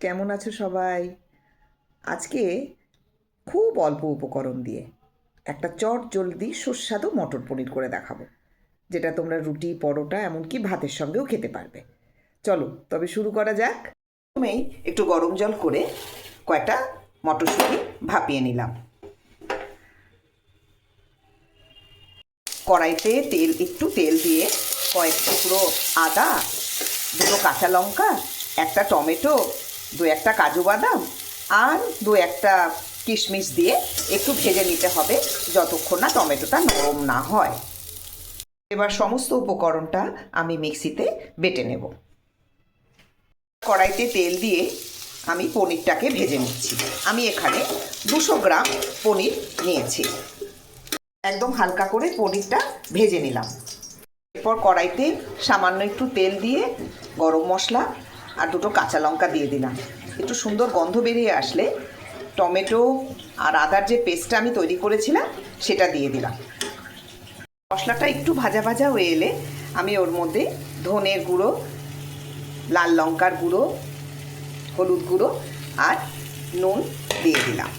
কেমন আছো সবাই? আজকে খুব অল্প উপকরণ দিয়ে একটা চট জলদি সুস্বাদু মটর পনির করে দেখাবো, যেটা তোমরা রুটি, পরোটা, এমনকি ভাতের সঙ্গেও খেতে পারবে। চলো তবে শুরু করা যাক। প্রথমেই একটু গরম জল করে কয়েকটা মটরশুঁটি ভাপিয়ে নিলাম। কড়াইতে একটু তেল দিয়ে কয়েক টুকরো আদা, দুটো কাঁচা লঙ্কা, একটা টমেটো, দু একটা কাজু বাদাম আর দু একটা কিশমিশ দিয়ে একটু ভেজে নিতে হবে যতক্ষণ না টমেটোটা নরম না হয়। এবার সমস্ত উপকরণটা আমি মিক্সিতে বেটে নেব। কড়াইতে তেল দিয়ে আমি পনিরটাকে ভেজে নিচ্ছি। আমি এখানে 200 গ্রাম পনির নিয়েছি। একদম হালকা করে পনিরটা ভেজে নিলাম। এরপর কড়াইতে সামান্য একটু তেল দিয়ে গরম মশলা আর দুটো কাঁচা লঙ্কা দিয়ে দিলাম। একটু সুন্দর গন্ধ বেরিয়ে আসলে টমেটো আর আদার যে পেস্টটা আমি তৈরি করেছিলাম সেটা দিয়ে দিলাম। মশলাটা একটু ভাজা ভাজা হয়ে এলে আমি ওর মধ্যে ধনের গুঁড়ো, লাল লঙ্কার গুঁড়ো, হলুদ গুঁড়ো আর নুন দিয়ে দিলাম।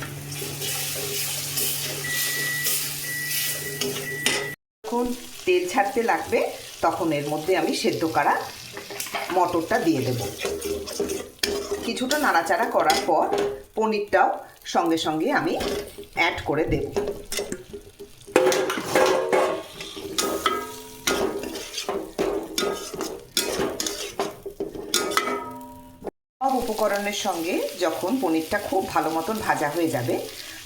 যখন তেল ছাড়তে লাগবে তখন এর মধ্যে আমি সেদ্ধ করা মটরটা দিয়ে দেব। কিছুটা নাড়াচাড়া করার পর পনিরটাও সঙ্গে সঙ্গে আমি অ্যাড করে দেব। সব উপকরণের সঙ্গে যখন পনিরটা খুব ভালো মতন ভাজা হয়ে যাবে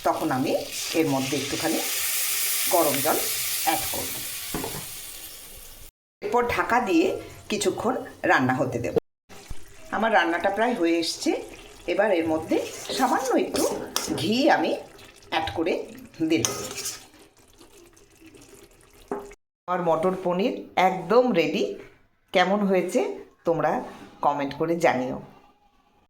তখন আমি এর মধ্যে একটুখানি গরম জল অ্যাড করব। এরপর ঢাকা দিয়ে কিছুক্ষণ রান্না হতে দেব। আমার রান্নাটা প্রায় হয়ে এসছে। এবার এর মধ্যে সামান্য একটু ঘি আমি অ্যাড করে দিলাম। আমার মটর পনির একদম রেডি। কেমন হয়েছে তোমরা কমেন্ট করে জানিও।